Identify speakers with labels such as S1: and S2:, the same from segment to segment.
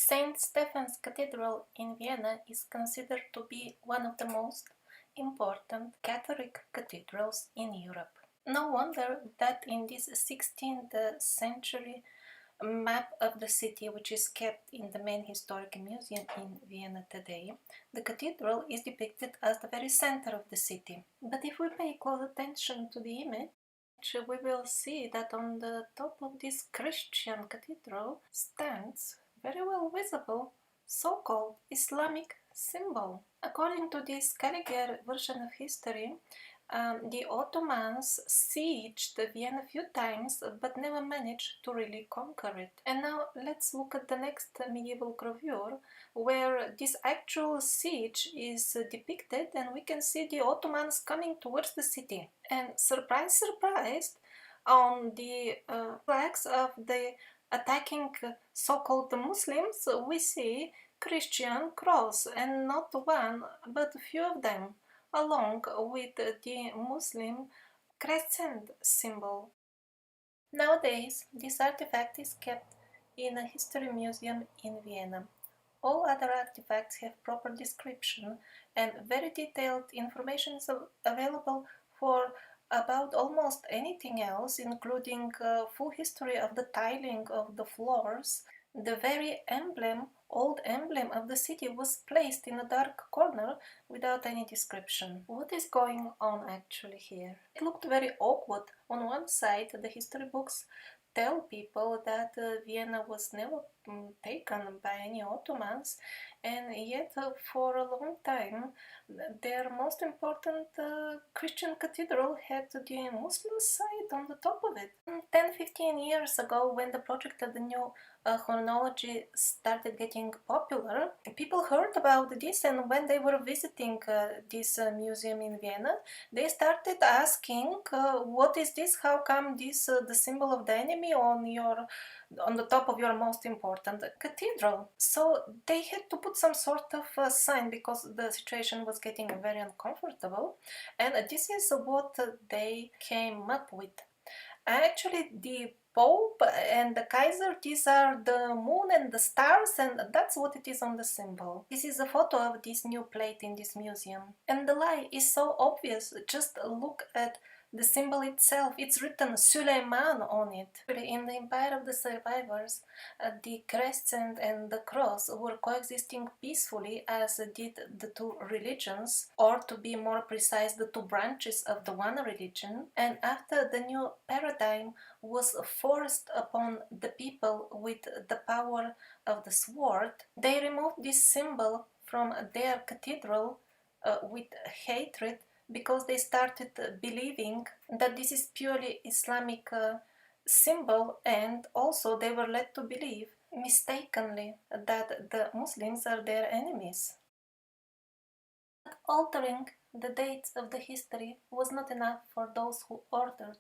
S1: St. Stephen's Cathedral in Vienna is considered to be one of the most important Catholic cathedrals in Europe. No wonder that in this 16th century map of the city, which is kept in the main historic museum in Vienna today, the cathedral is depicted as the very center of the city. But if we pay close attention to the image, we will see that on the top of this Christian cathedral stands, very well visible, so-called Islamic symbol. According to this Caligari version of history, the Ottomans sieged Vienna a few times but never managed to really conquer it. And now let's look at the next medieval gravure where this actual siege is depicted, and we can see the Ottomans coming towards the city. And surprise, surprise, on the flags of the attacking so-called Muslims we see Christian cross, and not one but a few of them, along with the Muslim crescent symbol. Nowadays, this artifact is kept in a history museum in Vienna. All other artifacts have proper description, and very detailed information is available for about almost anything else, including full history of the tiling of the floors. The very old emblem of the city was placed in a dark corner without any description. What is going on actually here? It looked very awkward. On one side, the history books tell people that Vienna was never taken by any Ottomans, and yet for a long time their most important Christian cathedral had the Muslim side on the top of it. 10-15 years ago, when the project of the new chronology started getting popular, people heard about this, and when they were visiting this museum in Vienna, they started asking, what is this? How come this the symbol of the enemy on the top of your most important cathedral? So they had to put some sort of sign, because the situation was getting very uncomfortable, and this is what they came up with. Actually, the Pope and the Kaiser, these are the moon and the stars, and that's what it is on the symbol. This is a photo of this new plate in this museum. And the lie is so obvious. Just look at the symbol itself. It's written Suleiman on it. In the Empire of the Survivors, the crescent and the cross were coexisting peacefully, as did the two religions, or to be more precise, the two branches of the one religion. And after the new paradigm was forced upon the people with the power of the sword, they removed this symbol from their cathedral with hatred, because they started believing that this is purely Islamic symbol, and also they were led to believe mistakenly that the Muslims are their enemies. But altering the dates of the history was not enough for those who ordered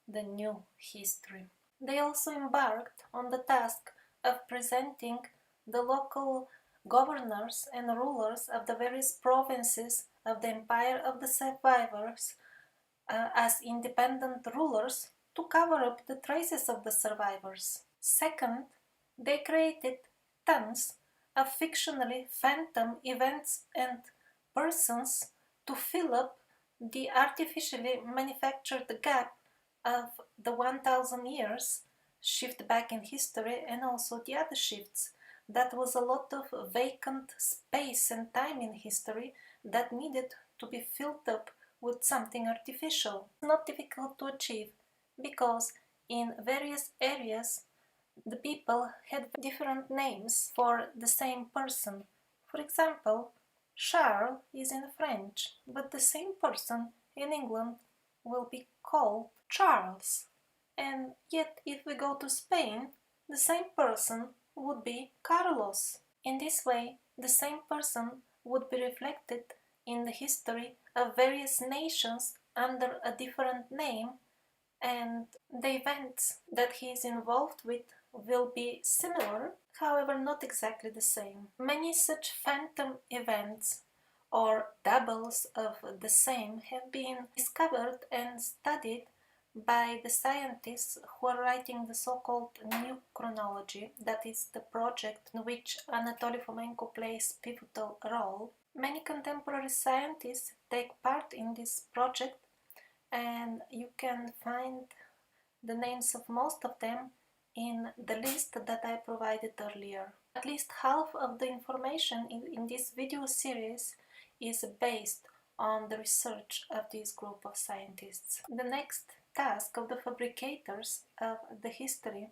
S1: the new history. They also embarked on the task of presenting the local governors and rulers of the various provinces of the Empire of the Survivors as independent rulers to cover up the traces of the survivors. Second, they created tons of fictionally phantom events and persons to fill up the artificially manufactured gap of the 1000 years shift back in history, and also the other shifts. That was a lot of vacant space and time in history that needed to be filled up with something artificial. It's not difficult to achieve, because in various areas the people had different names for the same person. For example, Charles is in French, but the same person in England will be called Charles. And yet, if we go to Spain, the same person would be Carlos. In this way, the same person would be reflected in the history of various nations under a different name, and the events that he is involved with will be similar, however not exactly the same. Many such phantom events or doubles of the same have been discovered and studied by the scientists who are writing the so-called New Chronology, that is the project in which Anatoly Fomenko plays a pivotal role. Many contemporary scientists take part in this project, and you can find the names of most of them in the list that I provided earlier. At least half of the information in this video series is based on the research of this group of scientists. The next task of the fabricators of the history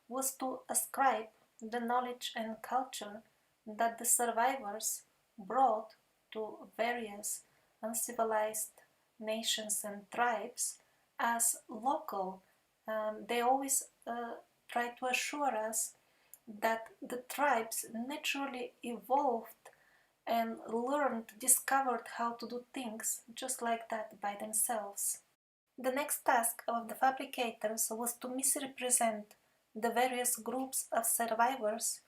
S1: was to ascribe the knowledge and culture that the survivors brought to various uncivilized nations and tribes as local. They always try to assure us that the tribes naturally evolved and learned, discovered how to do things just like that by themselves. The next task of the fabricators was to misrepresent the various groups of survivors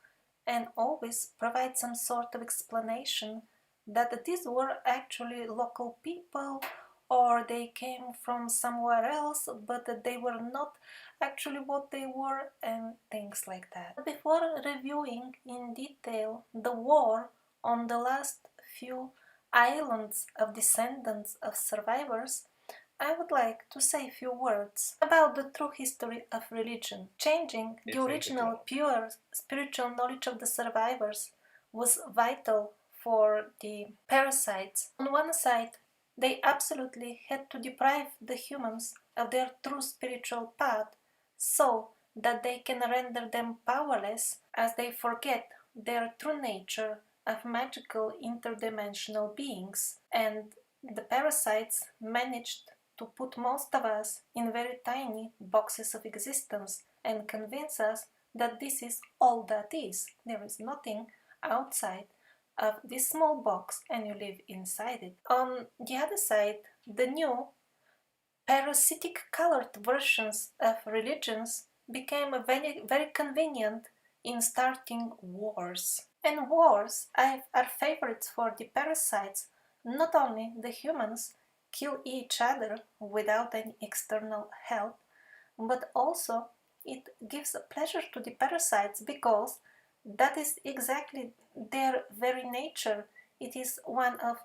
S1: and always provide some sort of explanation that these were actually local people or they came from somewhere else, but that they were not actually what they were, and things like that. Before reviewing in detail the war on the last few islands of descendants of survivors, I would like to say a few words about the true history of religion. Changing the original pure spiritual knowledge of the survivors was vital for the parasites. On one side, they absolutely had to deprive the humans of their true spiritual path so that they can render them powerless as they forget their true nature of magical interdimensional beings. And the parasites managed to put most of us in very tiny boxes of existence and convince us that this is all that is. There is nothing outside of this small box and you live inside it. On the other side, the new parasitic colored versions of religions became very, very convenient in starting wars. And wars are favorites for the parasites. Not only the humans kill each other without any external help, but also it gives a pleasure to the parasites because that is exactly their very nature. It is one of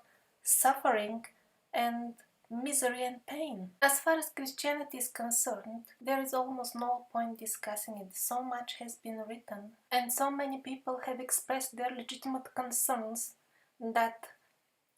S1: suffering and misery and pain. As far as Christianity is concerned, there is almost no point discussing it. So much has been written, and so many people have expressed their legitimate concerns that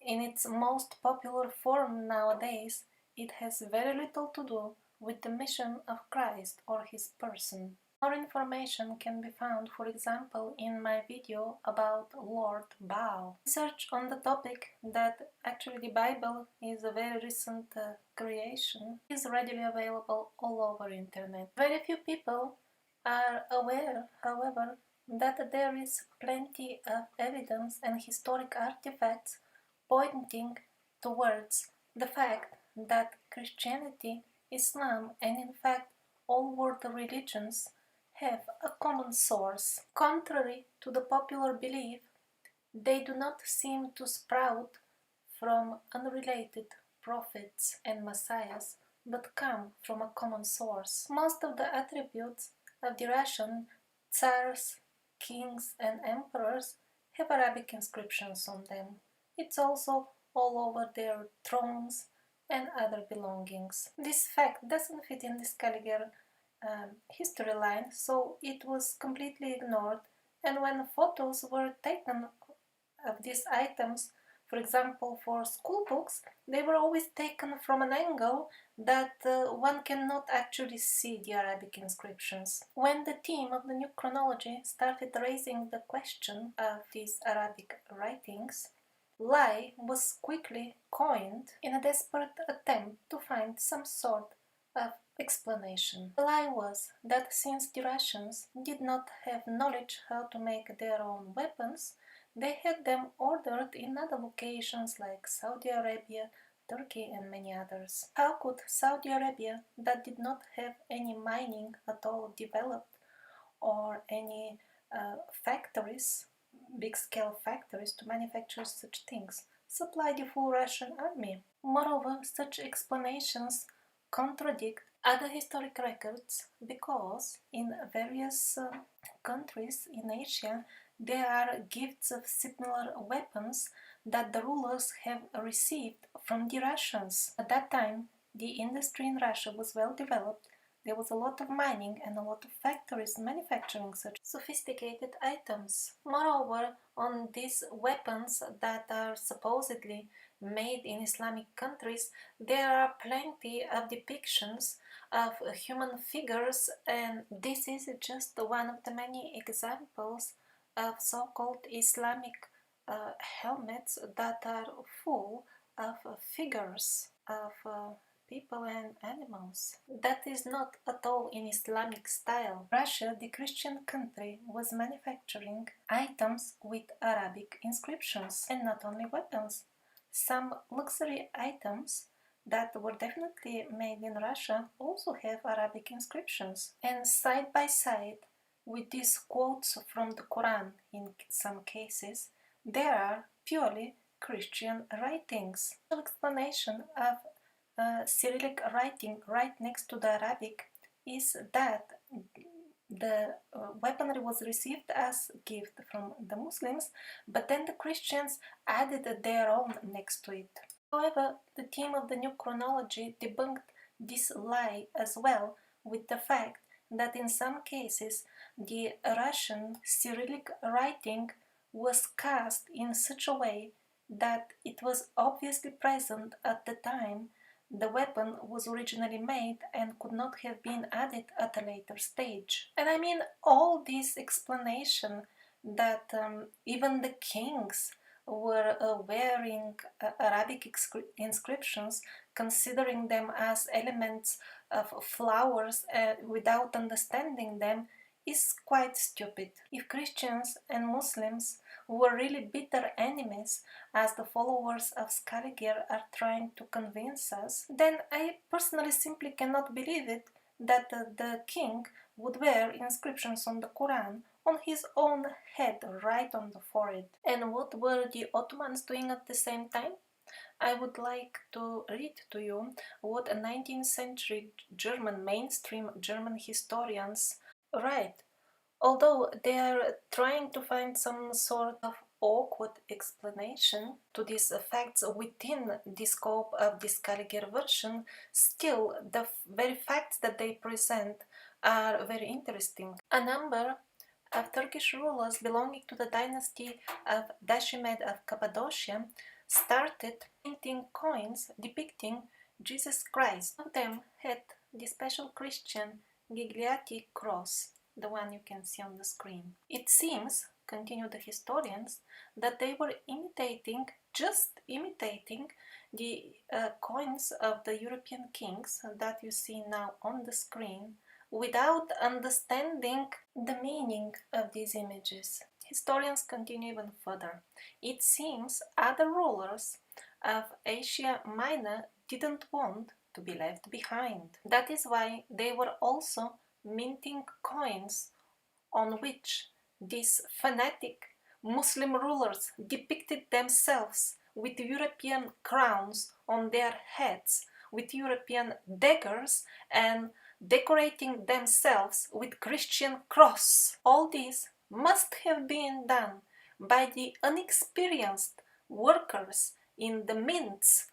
S1: in its most popular form nowadays, it has very little to do with the mission of Christ or his person. More information can be found, for example, in my video about Lord Baal. Research on the topic that actually the Bible is a very recent creation is readily available all over internet. Very few people are aware, however, that there is plenty of evidence and historic artifacts pointing towards the fact that Christianity, Islam, and in fact all world religions have a common source. Contrary to the popular belief, they do not seem to sprout from unrelated prophets and messiahs, but come from a common source. Most of the attributes of the Russian tsars, kings, and emperors have Arabic inscriptions on them. It's also all over their thrones and other belongings. This fact doesn't fit in this Scaliger history line, so it was completely ignored, and when photos were taken of these items, for example for school books, they were always taken from an angle that one cannot actually see the Arabic inscriptions. When the team of the New Chronology started raising the question of these Arabic writings, lie was quickly coined in a desperate attempt to find some sort of explanation. The lie was that since the Russians did not have knowledge how to make their own weapons, they had them ordered in other locations like Saudi Arabia, Turkey, and many others. How could Saudi Arabia, that did not have any mining at all developed or any factories, big-scale factories to manufacture such things, supply the full Russian army? Moreover, such explanations contradict other historic records, because in various countries in Asia there are gifts of similar weapons that the rulers have received from the Russians. At that time, the industry in Russia was well developed. There was a lot of mining and a lot of factories manufacturing such sophisticated items. Moreover, on these weapons that are supposedly made in Islamic countries, there are plenty of depictions of human figures, and this is just one of the many examples of so-called Islamic helmets that are full of figures of people and animals. That is not at all in Islamic style. Russia, the Christian country, was manufacturing items with Arabic inscriptions, and not only weapons. Some luxury items that were definitely made in Russia also have Arabic inscriptions. And side by side with these quotes from the Quran in some cases, there are purely Christian writings. The explanation of Cyrillic writing right next to the Arabic is that the weaponry was received as gift from the Muslims, but then the Christians added their own next to it. However, the team of the new chronology debunked this lie as well with the fact that in some cases the Russian Cyrillic writing was cast in such a way that it was obviously present at the time the weapon was originally made and could not have been added at a later stage. And I mean, all this explanation that even the kings were wearing Arabic inscriptions, considering them as elements of flowers without understanding them, is quite stupid. If Christians and Muslims were really bitter enemies, as the followers of Scaliger are trying to convince us, then I personally simply cannot believe it that the king would wear inscriptions on the Quran on his own head, right on the forehead. And what were the Ottomans doing at the same time? I would like to read to you what 19th century mainstream German historians write. Although they are trying to find some sort of awkward explanation to these facts within the scope of the Scaliger version, still the very facts that they present are very interesting. A number of Turkish rulers belonging to the dynasty of Dashimed of Cappadocia started minting coins depicting Jesus Christ. Some of them had the special Christian Gigliati cross, the one you can see on the screen. It seems, continue the historians, that they were just imitating the coins of the European kings that you see now on the screen, without understanding the meaning of these images. Historians continue even further. It seems other rulers of Asia Minor didn't want to be left behind. That is why they were also minting coins on which these fanatic Muslim rulers depicted themselves with European crowns on their heads, with European daggers, and decorating themselves with Christian cross. All this must have been done by the unexperienced workers in the mints,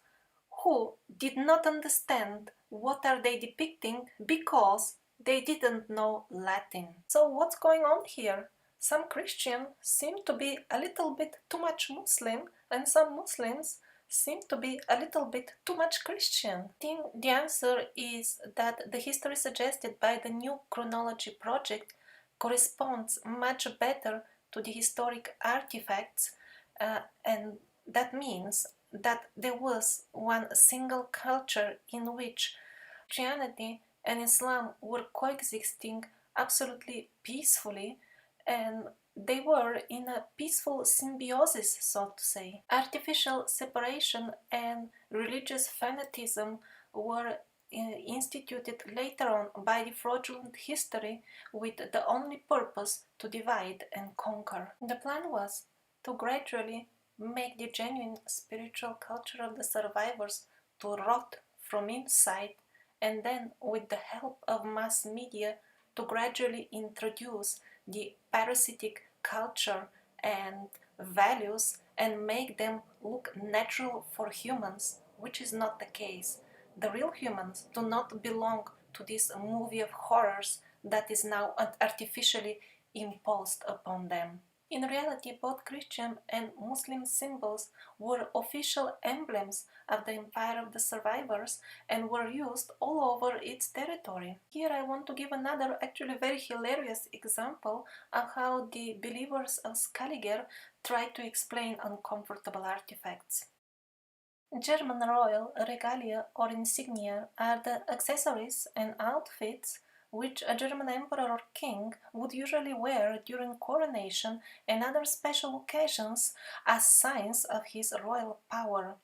S1: who did not understand what are they depicting because they didn't know Latin. So what's going on here? Some Christians seem to be a little bit too much Muslim, and some Muslims seem to be a little bit too much Christian. I think the answer is that the history suggested by the New Chronology Project corresponds much better to the historic artifacts, and that means that there was one single culture in which Christianity and Islam were coexisting absolutely peacefully, and they were in a peaceful symbiosis, so to say. Artificial separation and religious fanatism were instituted later on by the fraudulent history with the only purpose to divide and conquer. The plan was to gradually make the genuine spiritual culture of the survivors to rot from inside and then with the help of mass media to gradually introduce the parasitic culture and values and make them look natural for humans, which is not the case. The real humans do not belong to this movie of horrors that is now artificially imposed upon them. In reality, both Christian and Muslim symbols were official emblems of the Empire of the Survivors and were used all over its territory. Here I want to give another actually very hilarious example of how the believers of Scaliger try to explain uncomfortable artifacts. German royal regalia or insignia are the accessories and outfits which a German emperor or king would usually wear during coronation and other special occasions as signs of his royal power.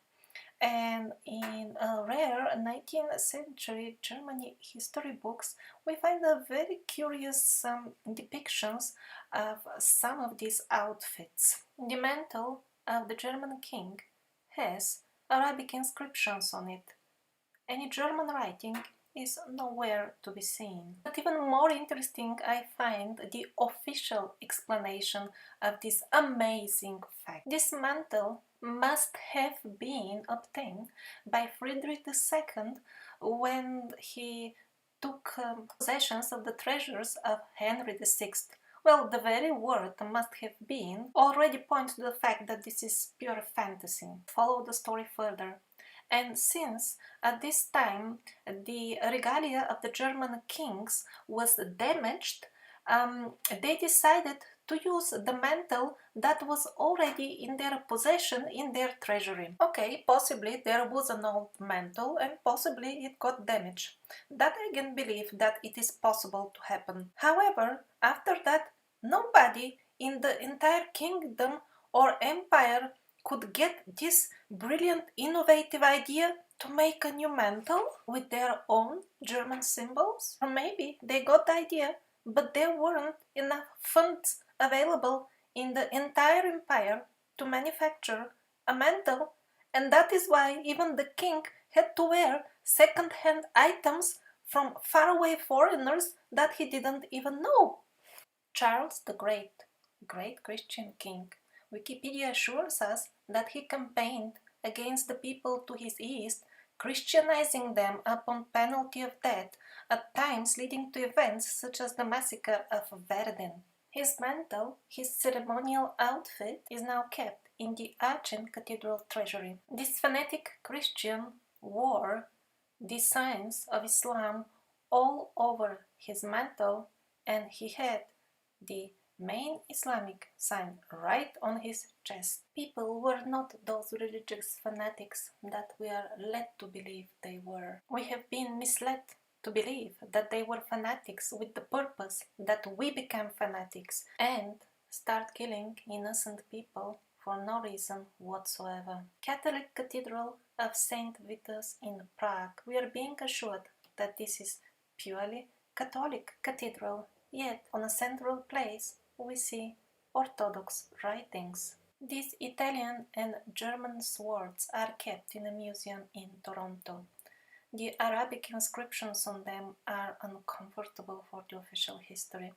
S1: And in rare 19th century Germany history books, we find a very curious depictions of some of these outfits. The mantle of the German king has Arabic inscriptions on it. Any German writing is nowhere to be seen. But even more interesting, I find the official explanation of this amazing fact. This mantle must have been obtained by Friedrich II when he took possessions of the treasures of Henry VI. Well, the very word must have been already points to the fact that this is pure fantasy. Follow the story further. And since at this time the regalia of the German kings was damaged, they decided to use the mantle that was already in their possession in their treasury. Okay, possibly there was an old mantle and possibly it got damaged. That I can believe that it is possible to happen. However, after that, nobody in the entire kingdom or empire could get this brilliant, innovative idea to make a new mantle with their own German symbols. Or maybe they got the idea, but there weren't enough funds available in the entire empire to manufacture a mantle, and that is why even the king had to wear second-hand items from faraway foreigners that he didn't even know. Charles the Great, great Christian king, Wikipedia assures us that he campaigned against the people to his east, Christianizing them upon penalty of death, at times leading to events such as the massacre of Verden. His mantle, his ceremonial outfit, is now kept in the Aachen Cathedral treasury. This fanatic Christian wore the signs of Islam all over his mantle, and he had the main Islamic sign right on his chest. People were not those religious fanatics that we are led to believe they were. We have been misled to believe that they were fanatics with the purpose that we become fanatics and start killing innocent people for no reason whatsoever. Catholic Cathedral of St. Vitus in Prague. We are being assured that this is purely Catholic cathedral, yet on a central place we see Orthodox writings. These Italian and German swords are kept in a museum in Toronto. The Arabic inscriptions on them are uncomfortable for the official history.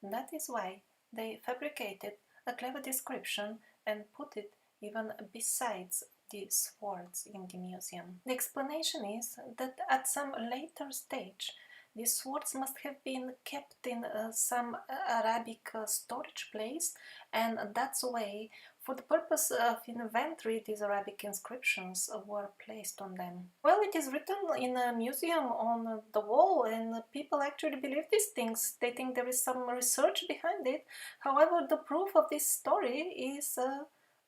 S1: That is why they fabricated a clever description and put it even besides the swords in the museum. The explanation is that at some later stage the swords must have been kept in some Arabic storage place, and that's why, for the purpose of inventory, these Arabic inscriptions were placed on them. Well, it is written in a museum on the wall, and people actually believe these things. They think there is some research behind it. However, the proof of this story is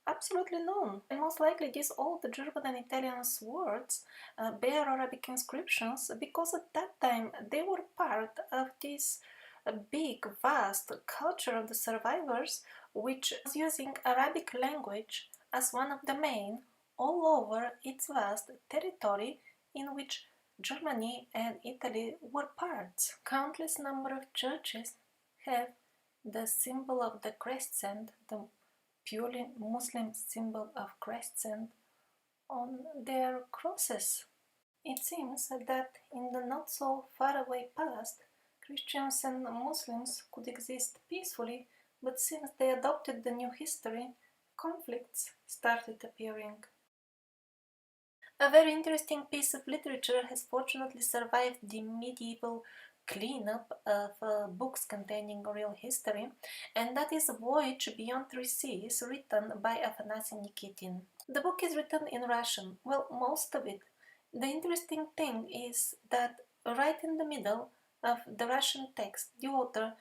S1: absolutely none. And most likely these old German and Italian swords bear Arabic inscriptions because at that time they were part of this big, vast culture of the survivors, which was using Arabic language as one of the main all over its vast territory in which Germany and Italy were parts. Countless number of churches have the symbol of the crescent, the purely Muslim symbol of crescent, on their crosses. It seems that in the not so far away past, Christians and Muslims could exist peacefully, but since they adopted the new history, conflicts started appearing. A very interesting piece of literature has fortunately survived the medieval cleanup of books containing real history, and that is Voyage Beyond Three Seas, written by Afanasy Nikitin. The book is written in Russian, well, most of it. The interesting thing is that right in the middle of the Russian text, the author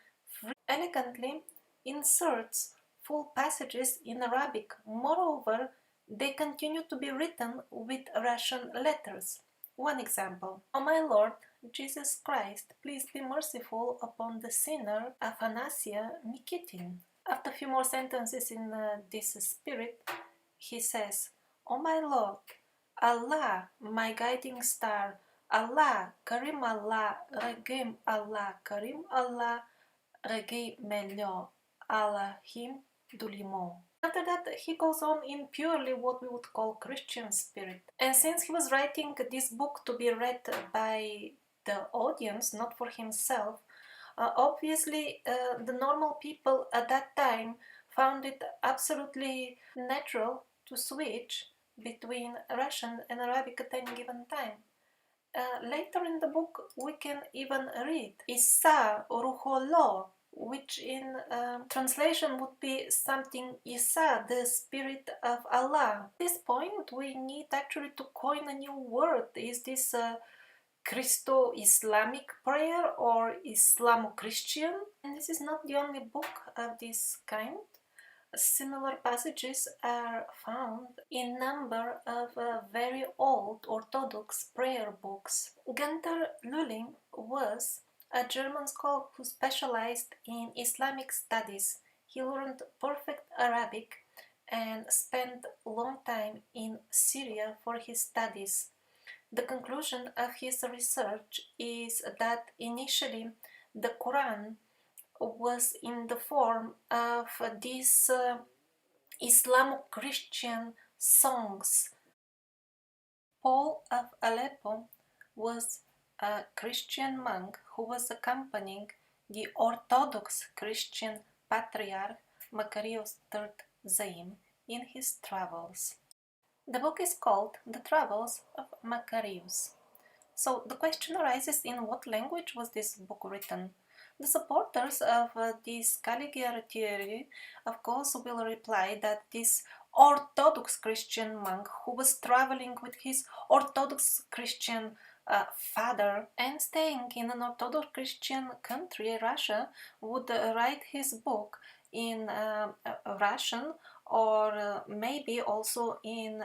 S1: elegantly inserts full passages in Arabic. Moreover, they continue to be written with Russian letters. One example: O my Lord Jesus Christ, please be merciful upon the sinner Afanasia Nikitin. After a few more sentences in this spirit, he says, O my Lord, Allah, my guiding star, Allah, Karim Allah, Regim Allah, Karim Allah, Reggae Melio, Allahim Dulimo. After that, he goes on in purely what we would call Christian spirit. And since he was writing this book to be read by the audience, not for himself, obviously the normal people at that time found it absolutely natural to switch between Russian and Arabic at any given time. Later in the book, we can even read Isa Ruholo, which in translation would be something Isa, the spirit of Allah. At this point, we need actually to coin a new word. Is this Christo-Islamic prayer or Islamo-Christian? And this is not the only book of this kind. Similar passages are found in a number of very old Orthodox prayer books. Gunther Lulling was a German scholar who specialized in Islamic studies. He learned perfect Arabic and spent a long time in Syria for his studies. The conclusion of his research is that initially the Quran was in the form of these Islamo-Christian songs. Paul of Aleppo was a Christian monk who was accompanying the Orthodox Christian patriarch Macarius III Zaim in his travels. The book is called The Travels of Macarius. So the question arises, in what language was this book written? The supporters of this Caligari theory, of course, will reply that this Orthodox Christian monk who was traveling with his Orthodox Christian father and staying in an Orthodox Christian country, Russia, would write his book in Russian or maybe also in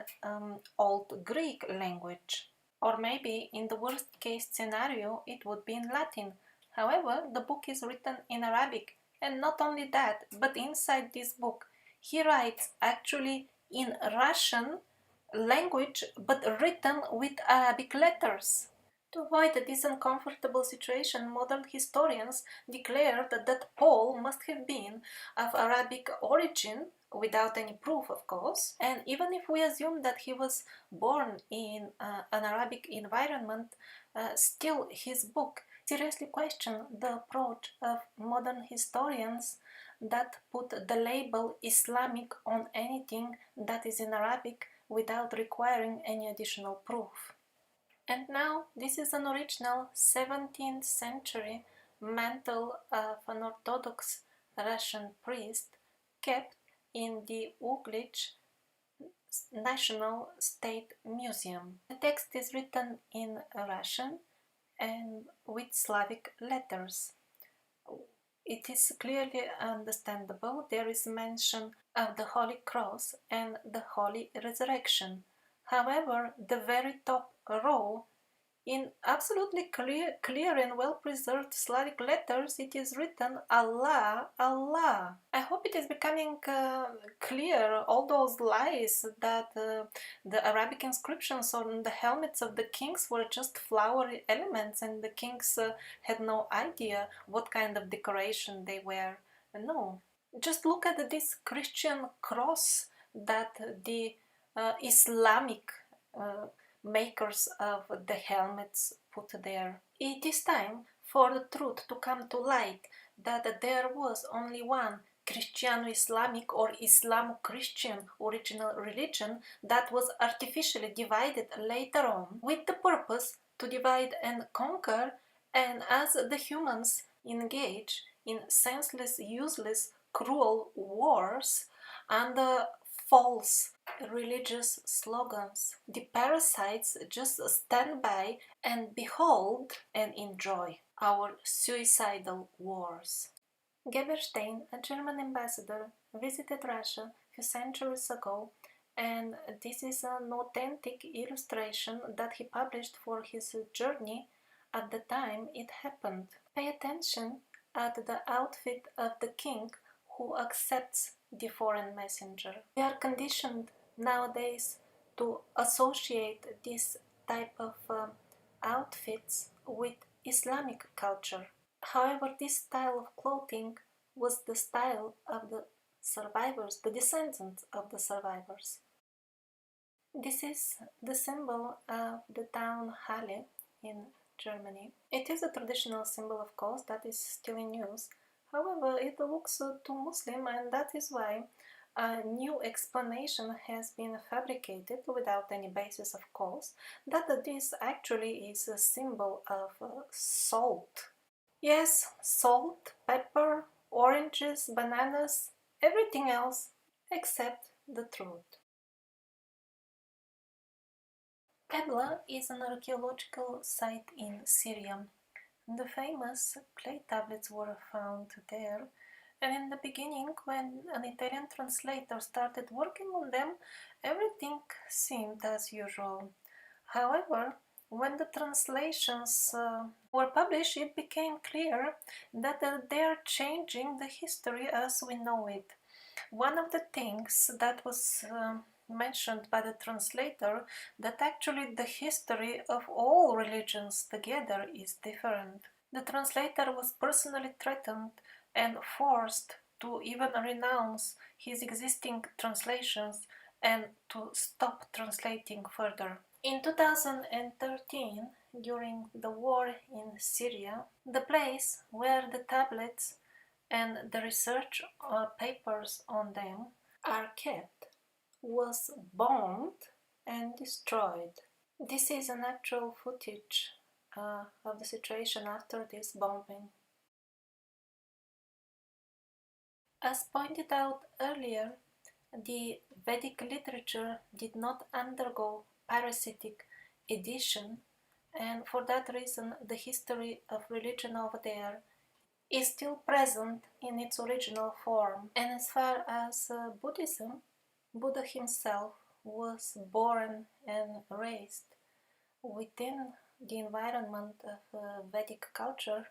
S1: Old Greek language. Or maybe, in the worst case scenario, it would be in Latin. However, the book is written in Arabic, and not only that, but inside this book, he writes actually in Russian language, but written with Arabic letters. To avoid this uncomfortable situation, modern historians declared that Paul must have been of Arabic origin, without any proof, of course, and even if we assume that he was born in an Arabic environment, still his book seriously questions the approach of modern historians that put the label Islamic on anything that is in Arabic without requiring any additional proof. And now this is an original 17th century mantle of an Orthodox Russian priest kept in the Uglitch National State Museum. The text is written in Russian and with Slavic letters. It is clearly understandable. There is mention of the Holy Cross and the Holy Resurrection. However, the very top row, in absolutely clear and well-preserved Slavic letters, it is written Allah, Allah. I hope it is becoming clear all those lies that the Arabic inscriptions on the helmets of the kings were just flowery elements and the kings had no idea what kind of decoration they were. No. Just look at this Christian cross that the Islamic makers of the helmets put there. It is time for the truth to come to light that there was only one Christiano-Islamic or Islamo-Christian original religion that was artificially divided later on with the purpose to divide and conquer, and as the humans engage in senseless, useless, cruel wars under false religious slogans, the parasites just stand by and behold and enjoy our suicidal wars. Geberstein, a German ambassador, visited Russia a few centuries ago, and this is an authentic illustration that he published for his journey at the time it happened. Pay attention at the outfit of the king who accepts the foreign messenger. We are conditioned nowadays to associate this type of outfits with Islamic culture. However, this style of clothing was the style of the survivors, the descendants of the survivors. This is the symbol of the town Halle in Germany. It is a traditional symbol, of course, that is still in use. However, it looks too Muslim, and that is why a new explanation has been fabricated without any basis, of course, that this actually is a symbol of salt. Yes, salt, pepper, oranges, bananas, everything else except the truth. Ebla is an archaeological site in Syria. The famous clay tablets were found there, and in the beginning, when an Italian translator started working on them, everything seemed as usual. However, when the translations were published, it became clear that they are changing the history as we know it. One of the things that was mentioned by the translator, that actually the history of all religions together is different. The translator was personally threatened and forced to even renounce his existing translations and to stop translating further. In 2013, during the war in Syria, the place where the tablets and the research papers on them are kept was bombed and destroyed. This is an actual footage of the situation after this bombing. As pointed out earlier, the Vedic literature did not undergo parasitic edition, and for that reason the history of religion over there is still present in its original form. And as far as Buddhism, Buddha himself was born and raised within the environment of Vedic culture,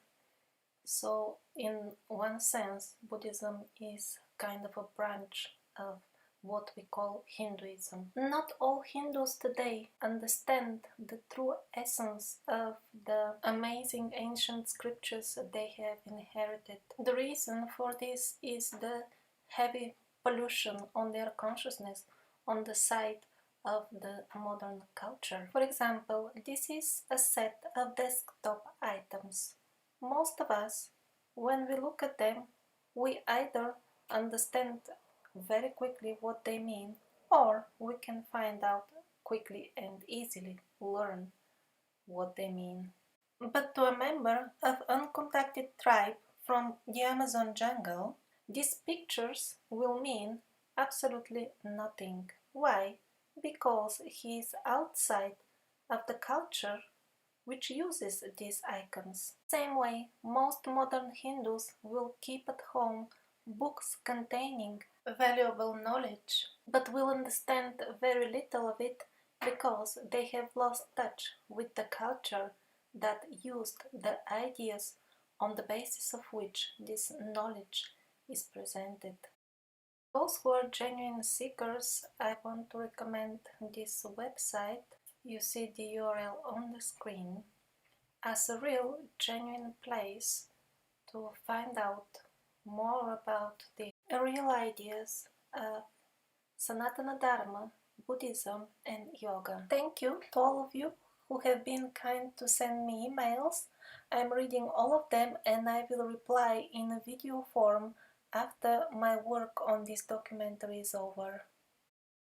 S1: so in one sense Buddhism is kind of a branch of what we call Hinduism. Not all Hindus today understand the true essence of the amazing ancient scriptures they have inherited. The reason for this is the heavy pollution on their consciousness on the side of the modern culture. For example, this is a set of desktop items. Most of us, when we look at them, we either understand very quickly what they mean, or we can find out quickly and easily learn what they mean. But to a member of uncontacted tribe from the Amazon jungle, these pictures will mean absolutely nothing. Why? Because he is outside of the culture which uses these icons. Same way, most modern Hindus will keep at home books containing valuable knowledge, but will understand very little of it because they have lost touch with the culture that used the ideas on the basis of which this knowledge is presented. Those who are genuine seekers, I want to recommend this website. You see the URL on the screen as a real, genuine place to find out more about the real ideas of Sanatana Dharma Buddhism and yoga. Thank you to all of you who have been kind to send me emails. I'm reading all of them and I will reply in a video form after my work on this documentary is over.